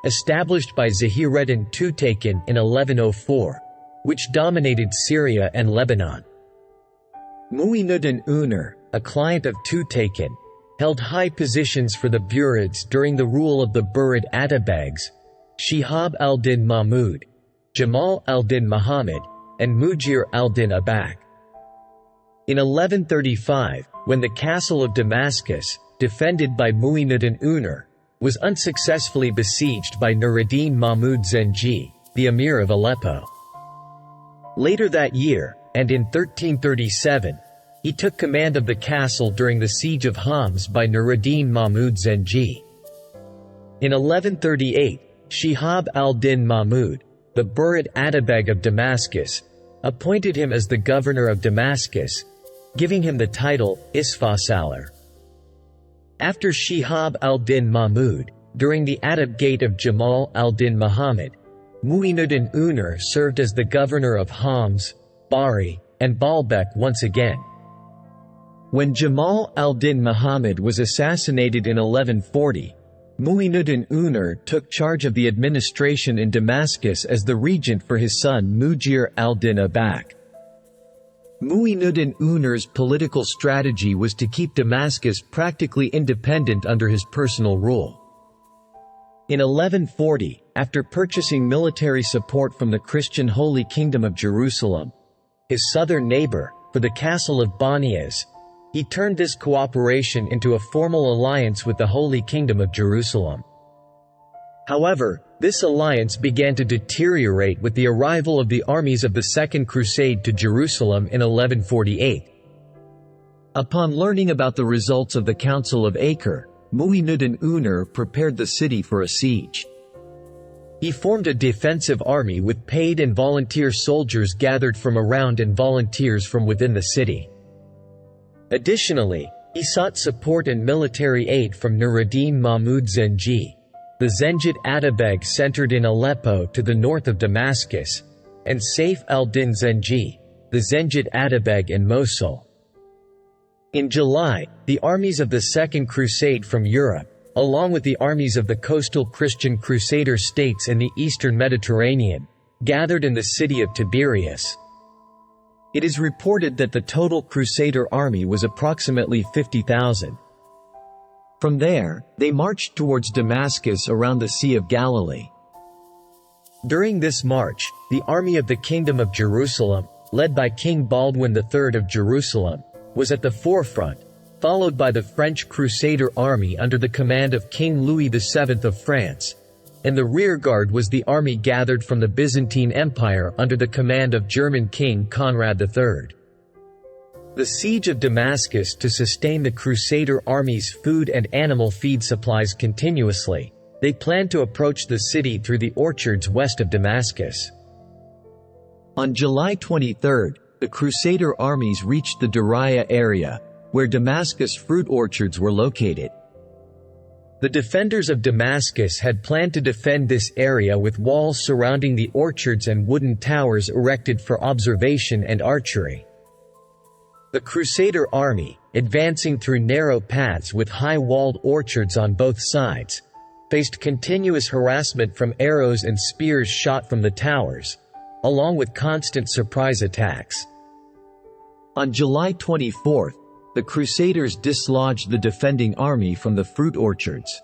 established by Zahireddin Tutakin in 1104, which dominated Syria and Lebanon. Mu'inuddin Unar, a client of Tutakin, held high positions for the Burids during the rule of the Burid Atabegs, Shihab al-Din Mahmud, Jamal al-Din Muhammad, and Mujir al-Din Abak. In 1135, when the castle of Damascus, defended by Mu'inuddin Unar, was unsuccessfully besieged by Nuruddin Mahmud Zengi, the emir of Aleppo. Later that year, and in 1337, he took command of the castle during the siege of Homs by Nuruddin Mahmud Zengi. In 1138, Shihab al-Din Mahmud, the Burid Atabeg of Damascus, appointed him as the governor of Damascus, giving him the title Isfasalar. After Shihab al-Din Mahmud, during the Atabgate of Jamal al-Din Muhammad, Mu'inuddin Unar served as the governor of Homs, Bari, and Baalbek once again. When Jamal al-Din Muhammad was assassinated in 1140, Mu'inuddin Unar took charge of the administration in Damascus as the regent for his son Mujir al-Din Abak. Mu'inuddin Unar's political strategy was to keep Damascus practically independent under his personal rule. In 1140, after purchasing military support from the Christian Holy Kingdom of Jerusalem, his southern neighbor, for the castle of Banias, he turned this cooperation into a formal alliance with the Holy Kingdom of Jerusalem. However, this alliance began to deteriorate with the arrival of the armies of the Second Crusade to Jerusalem in 1148. Upon learning about the results of the Council of Acre, Mu'inuddin Unar prepared the city for a siege. He formed a defensive army with paid and volunteer soldiers gathered from around and volunteers from within the city. Additionally, he sought support and military aid from Nuruddin Mahmud Zengi, the Zengid Atabeg centered in Aleppo to the north of Damascus, and Saif al-Din Zengi, the Zengid Atabeg in Mosul. In July, the armies of the Second Crusade from Europe, along with the armies of the coastal Christian Crusader states in the eastern Mediterranean, gathered in the city of Tiberias. It is reported that the total Crusader army was approximately 50,000. From there, they marched towards Damascus around the Sea of Galilee. During this march, the army of the Kingdom of Jerusalem, led by King Baldwin III of Jerusalem, was at the forefront, followed by the French Crusader army under the command of King Louis VII of France, and the rearguard was the army gathered from the Byzantine Empire under the command of German King Conrad III. The siege of Damascus to sustain the Crusader army's food and animal feed supplies continuously, they planned to approach the city through the orchards west of Damascus. On July 23, the Crusader armies reached the Daraya area, where Damascus fruit orchards were located. The defenders of Damascus had planned to defend this area with walls surrounding the orchards and wooden towers erected for observation and archery. The Crusader army, advancing through narrow paths with high-walled orchards on both sides, faced continuous harassment from arrows and spears shot from the towers, along with constant surprise attacks. On July 24, the Crusaders dislodged the defending army from the fruit orchards.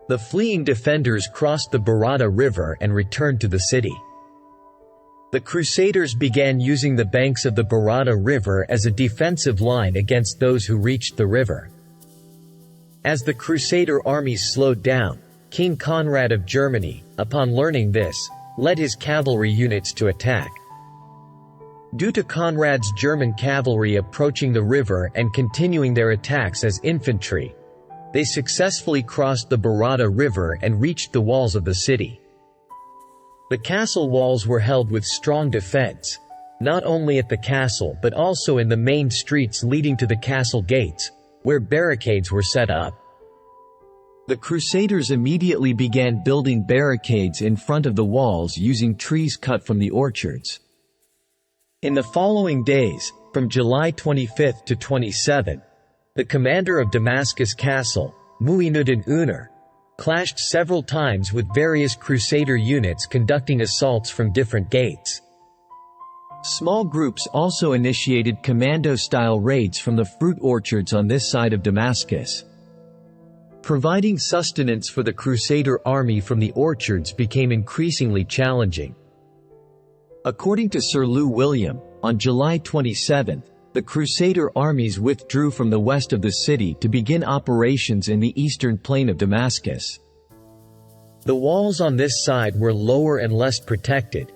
The fleeing defenders crossed the Barada River and returned to the city. The Crusaders began using the banks of the Barada River as a defensive line against those who reached the river. As the Crusader armies slowed down, King Conrad of Germany, upon learning this, led his cavalry units to attack. Due to Conrad's German cavalry approaching the river and continuing their attacks as infantry, they successfully crossed the Barada River and reached the walls of the city. The castle walls were held with strong defense, not only at the castle but also in the main streets leading to the castle gates, where barricades were set up. The Crusaders immediately began building barricades in front of the walls using trees cut from the orchards. In the following days, from July 25 to 27, the commander of Damascus Castle, Mu'inuddin Unar, clashed several times with various Crusader units conducting assaults from different gates. Small groups also initiated commando-style raids from the fruit orchards on this side of Damascus. Providing sustenance for the Crusader army from the orchards became increasingly challenging. According to Sir Lew William, on July 27, the Crusader armies withdrew from the west of the city to begin operations in the eastern plain of Damascus. The walls on this side were lower and less protected.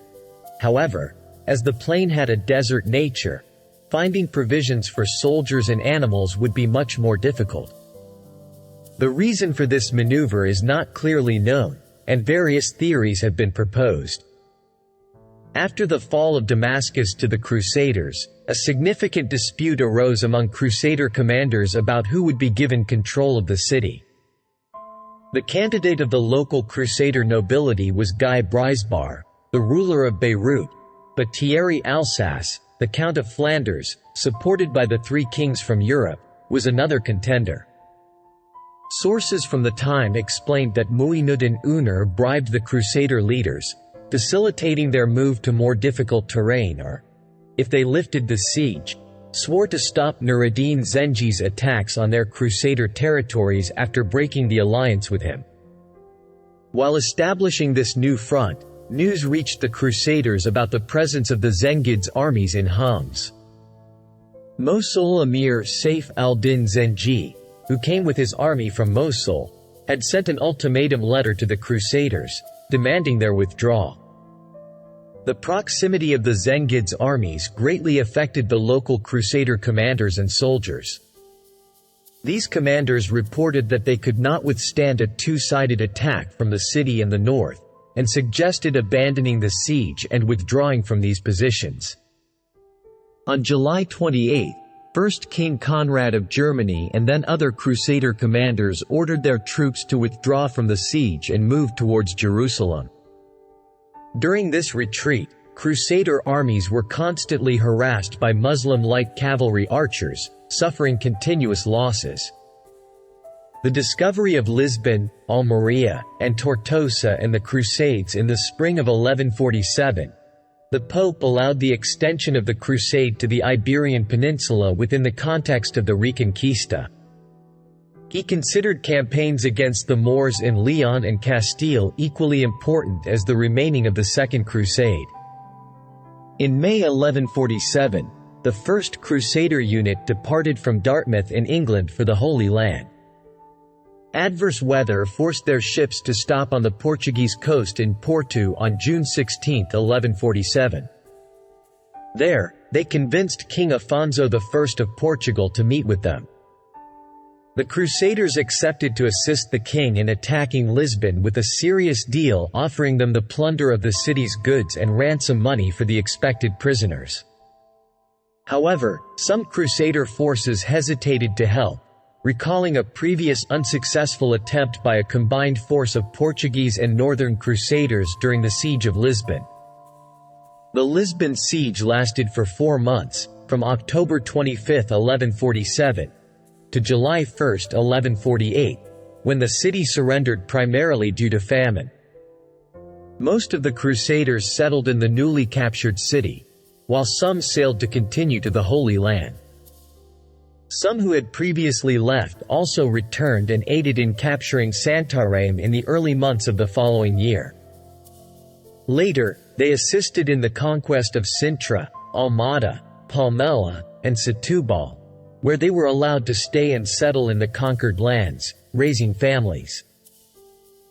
However, as the plain had a desert nature, finding provisions for soldiers and animals would be much more difficult. The reason for this maneuver is not clearly known, and various theories have been proposed. After the fall of Damascus to the Crusaders, a significant dispute arose among Crusader commanders about who would be given control of the city. The candidate of the local Crusader nobility was Guy Brisbar, the ruler of Beirut, but Thierry Alsace, the Count of Flanders, supported by the three kings from Europe, was another contender. Sources from the time explained that Mu'inuddin Unar bribed the Crusader leaders, facilitating their move to more difficult terrain or, if they lifted the siege, swore to stop Nur-ad-Din Zengi's attacks on their Crusader territories after breaking the alliance with him. While establishing this new front, news reached the Crusaders about the presence of the Zengids' armies in Homs. Mosul Emir Saif al-Din Zengi, who came with his army from Mosul, had sent an ultimatum letter to the Crusaders, demanding their withdrawal. The proximity of the Zengids' armies greatly affected the local Crusader commanders and soldiers. These commanders reported that they could not withstand a two-sided attack from the city and the north, and suggested abandoning the siege and withdrawing from these positions. On July 28, first King Conrad of Germany and then other Crusader commanders ordered their troops to withdraw from the siege and move towards Jerusalem. During this retreat, Crusader armies were constantly harassed by Muslim light cavalry archers, suffering continuous losses. The discovery of Lisbon, Almeria, and Tortosa and the Crusades in the spring of 1147, the Pope allowed the extension of the crusade to the Iberian Peninsula within the context of the Reconquista. He considered campaigns against the Moors in Leon and Castile equally important as the remaining of the Second Crusade. In May 1147, the First Crusader unit departed from Dartmouth in England for the Holy Land. Adverse weather forced their ships to stop on the Portuguese coast in Porto on June 16, 1147. There, they convinced King Afonso I of Portugal to meet with them. The Crusaders accepted to assist the king in attacking Lisbon with a serious deal offering them the plunder of the city's goods and ransom money for the expected prisoners. However, some Crusader forces hesitated to help, recalling a previous unsuccessful attempt by a combined force of Portuguese and Northern Crusaders during the Siege of Lisbon. The Lisbon siege lasted for 4 months, from October 25, 1147, to July 1, 1148, when the city surrendered primarily due to famine. Most of the Crusaders settled in the newly captured city, while some sailed to continue to the Holy Land. Some who had previously left also returned and aided in capturing Santarém in the early months of the following year. Later, they assisted in the conquest of Sintra, Almada, Palmela, and Setúbal, where they were allowed to stay and settle in the conquered lands, raising families.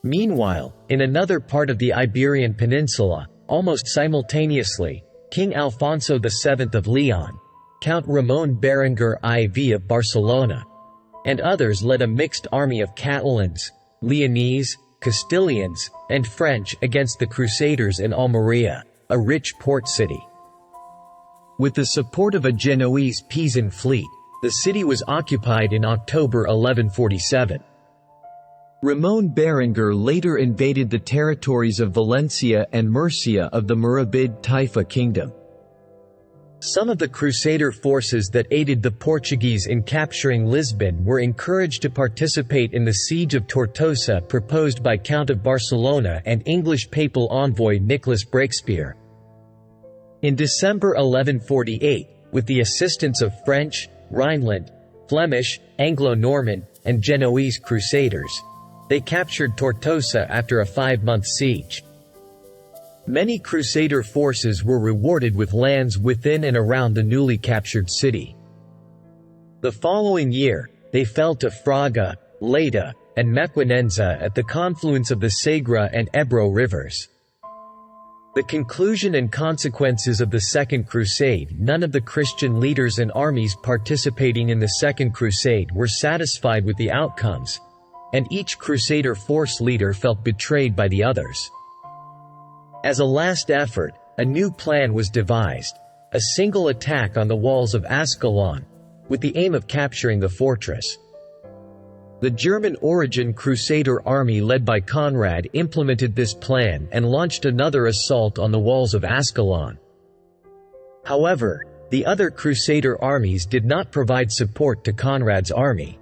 Meanwhile, in another part of the Iberian Peninsula, almost simultaneously, King Alfonso VII of Leon, Count Ramon Berenguer IV of Barcelona, and others led a mixed army of Catalans, Leonese, Castilians, and French against the Crusaders in Almeria, a rich port city. With the support of a Genoese Pisan fleet, the city was occupied in October 1147. Ramon Berenguer later invaded the territories of Valencia and Murcia of the Murabid Taifa kingdom. Some of the Crusader forces that aided the Portuguese in capturing Lisbon were encouraged to participate in the siege of Tortosa proposed by Count of Barcelona and English papal envoy Nicholas Breakspear. In December 1148, with the assistance of French, Rhineland, Flemish, Anglo-Norman, and Genoese Crusaders, they captured Tortosa after a 5-month siege. Many Crusader forces were rewarded with lands within and around the newly captured city. The following year, they fell to Fraga, Leyda, and Mequinenza at the confluence of the Segre and Ebro rivers. The conclusion and consequences of the Second Crusade. None of the Christian leaders and armies participating in the Second Crusade were satisfied with the outcomes, and each Crusader force leader felt betrayed by the others. As a last effort, a new plan was devised, a single attack on the walls of Ascalon, with the aim of capturing the fortress. The German-origin Crusader army led by Conrad implemented this plan and launched another assault on the walls of Ascalon. However, the other Crusader armies did not provide support to Conrad's army.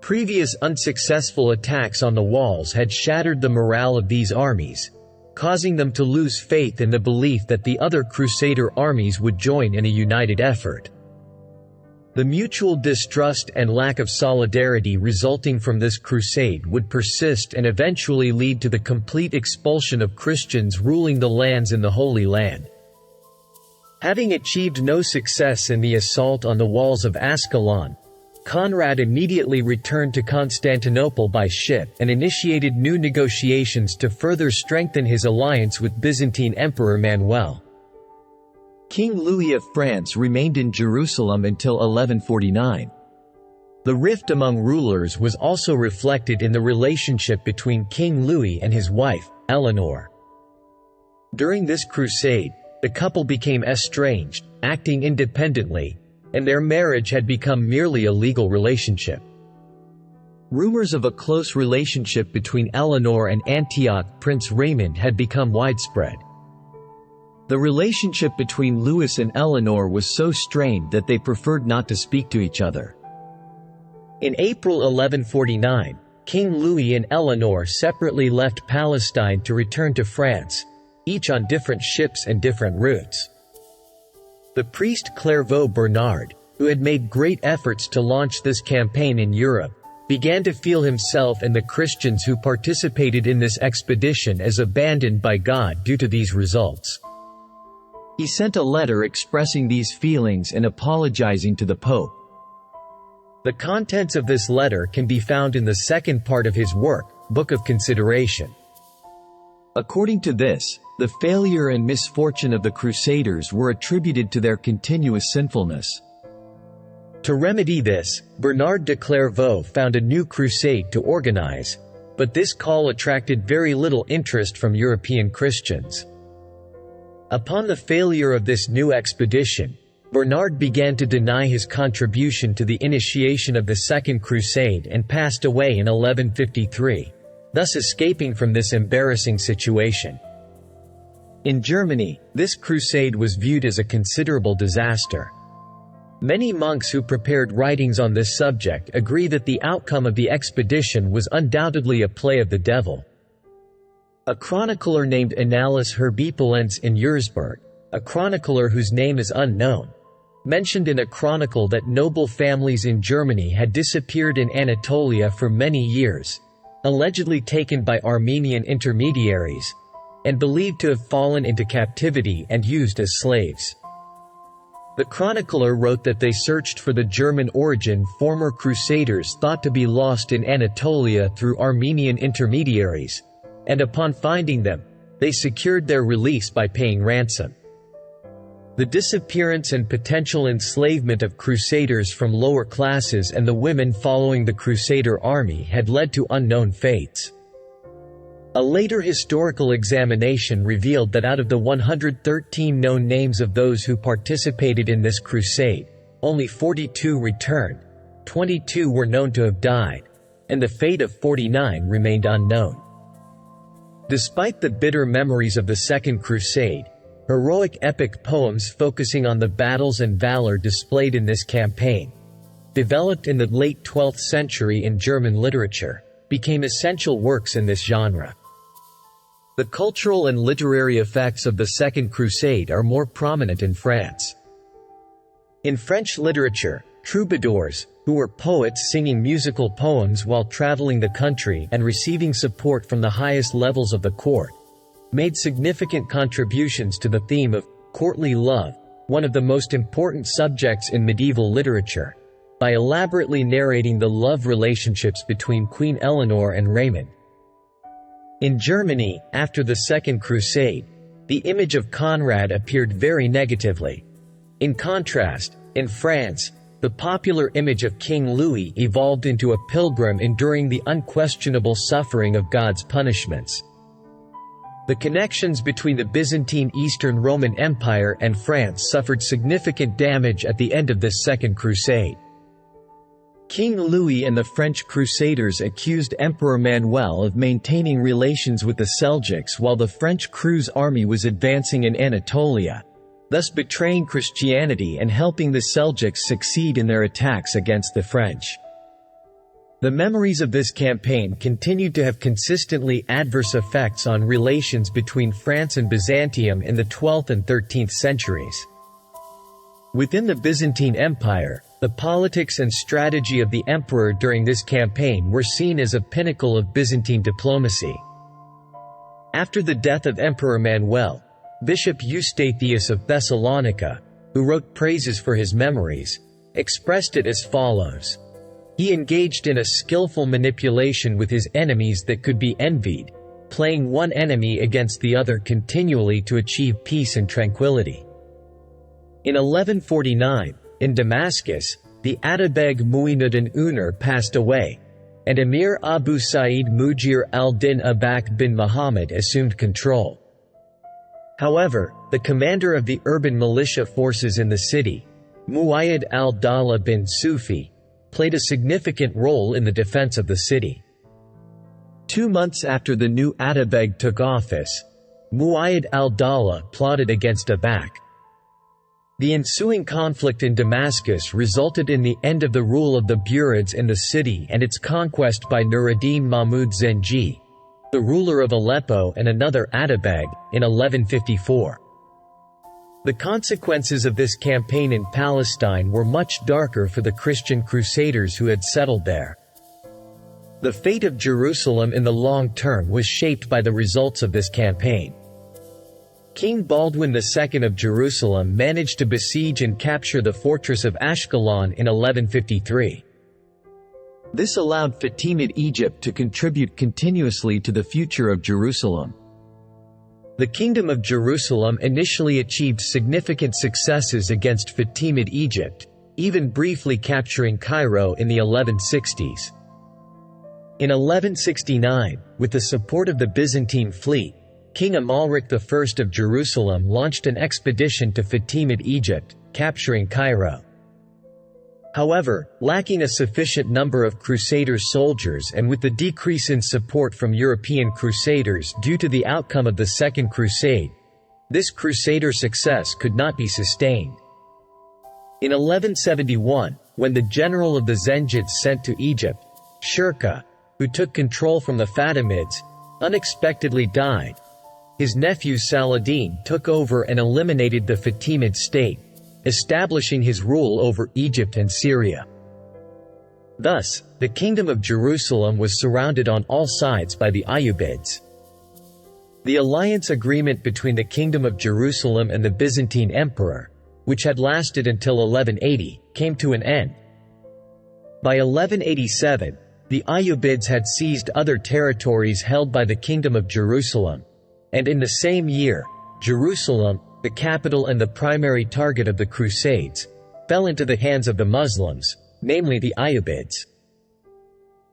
Previous unsuccessful attacks on the walls had shattered the morale of these armies, causing them to lose faith in the belief that the other Crusader armies would join in a united effort. The mutual distrust and lack of solidarity resulting from this crusade would persist and eventually lead to the complete expulsion of Christians ruling the lands in the Holy Land. Having achieved no success in the assault on the walls of Ascalon, Conrad immediately returned to Constantinople by ship and initiated new negotiations to further strengthen his alliance with Byzantine Emperor Manuel. King Louis of France remained in Jerusalem until 1149. The rift among rulers was also reflected in the relationship between King Louis and his wife, Eleanor. During this crusade, the couple became estranged, acting independently, and their marriage had become merely a legal relationship. Rumors of a close relationship between Eleanor and Antioch Prince Raymond had become widespread. The relationship between Louis and Eleanor was so strained that they preferred not to speak to each other. In April 1149, King Louis and Eleanor separately left Palestine to return to France, each on different ships and different routes. The priest Clairvaux Bernard, who had made great efforts to launch this campaign in Europe, began to feel himself and the Christians who participated in this expedition as abandoned by God due to these results. He sent a letter expressing these feelings and apologizing to the Pope. The contents of this letter can be found in the second part of his work, Book of Consideration. According to this, the failure and misfortune of the Crusaders were attributed to their continuous sinfulness. To remedy this, Bernard de Clairvaux found a new crusade to organize, but this call attracted very little interest from European Christians. Upon the failure of this new expedition, Bernard began to deny his contribution to the initiation of the Second Crusade and passed away in 1153, thus escaping from this embarrassing situation. In Germany, this crusade was viewed as a considerable disaster. Many monks who prepared writings on this subject agree that the outcome of the expedition was undoubtedly a play of the devil. A chronicler named Annales Herbipolens in Würzburg, a chronicler whose name is unknown, mentioned in a chronicle that noble families in Germany had disappeared in Anatolia for many years, allegedly taken by Armenian intermediaries, and believed to have fallen into captivity and used as slaves. The chronicler wrote that they searched for the German-origin former Crusaders thought to be lost in Anatolia through Armenian intermediaries, and upon finding them, they secured their release by paying ransom. The disappearance and potential enslavement of Crusaders from lower classes and the women following the Crusader army had led to unknown fates. A later historical examination revealed that out of the 113 known names of those who participated in this crusade, only 42 returned, 22 were known to have died, and the fate of 49 remained unknown. Despite the bitter memories of the Second Crusade, heroic epic poems focusing on the battles and valor displayed in this campaign, developed in the late 12th century in German literature, became essential works in this genre. The cultural and literary effects of the Second Crusade are more prominent in France. In French literature, troubadours, who were poets singing musical poems while traveling the country and receiving support from the highest levels of the court, made significant contributions to the theme of courtly love, one of the most important subjects in medieval literature, by elaborately narrating the love relationships between Queen Eleanor and Raymond. In Germany, after the Second Crusade, the image of Conrad appeared very negatively. In contrast, in France, the popular image of King Louis evolved into a pilgrim enduring the unquestionable suffering of God's punishments. The connections between the Byzantine Eastern Roman Empire and France suffered significant damage at the end of this Second Crusade. King Louis and the French Crusaders accused Emperor Manuel of maintaining relations with the Seljuks while the French Cruz army was advancing in Anatolia, thus betraying Christianity and helping the Seljuks succeed in their attacks against the French. The memories of this campaign continued to have consistently adverse effects on relations between France and Byzantium in the 12th and 13th centuries. Within the Byzantine Empire, the politics and strategy of the emperor during this campaign were seen as a pinnacle of Byzantine diplomacy. After the death of Emperor Manuel, Bishop Eustathius of Thessalonica, who wrote praises for his memories, expressed it as follows: "He engaged in a skillful manipulation with his enemies that could be envied, playing one enemy against the other continually to achieve peace and tranquility." In 1149, in Damascus, the Atabeg Mu'inuddin Unar passed away, and Emir Abu Sa'id Mujir al-Din Abak bin Muhammad assumed control. However, the commander of the urban militia forces in the city, Muayyad al-Dawla bin Sufi, played a significant role in the defense of the city. 2 months after the new Atabeg took office, Muayyad al-Dawla plotted against Abak. The ensuing conflict in Damascus resulted in the end of the rule of the Burids in the city and its conquest by Nur-ad-Din Mahmud Zengi, the ruler of Aleppo and another Atabeg, in 1154. The consequences of this campaign in Palestine were much darker for the Christian Crusaders who had settled there. The fate of Jerusalem in the long term was shaped by the results of this campaign. King Baldwin II of Jerusalem managed to besiege and capture the fortress of Ashkelon in 1153. This allowed Fatimid Egypt to contribute continuously to the future of Jerusalem. The Kingdom of Jerusalem initially achieved significant successes against Fatimid Egypt, even briefly capturing Cairo in the 1160s. In 1169, with the support of the Byzantine fleet, King Amalric I of Jerusalem launched an expedition to Fatimid Egypt, capturing Cairo. However, lacking a sufficient number of Crusader soldiers and with the decrease in support from European Crusaders due to the outcome of the Second Crusade, this Crusader success could not be sustained. In 1171, when the general of the Zengids sent to Egypt, Shirkuh, who took control from the Fatimids, unexpectedly died, his nephew Saladin took over and eliminated the Fatimid state, establishing his rule over Egypt and Syria. Thus, the Kingdom of Jerusalem was surrounded on all sides by the Ayyubids. The alliance agreement between the Kingdom of Jerusalem and the Byzantine Emperor, which had lasted until 1180, came to an end. By 1187, the Ayyubids had seized other territories held by the Kingdom of Jerusalem, and in the same year, Jerusalem, the capital and the primary target of the Crusades, fell into the hands of the Muslims, namely the Ayyubids.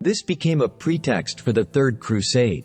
This became a pretext for the Third Crusade.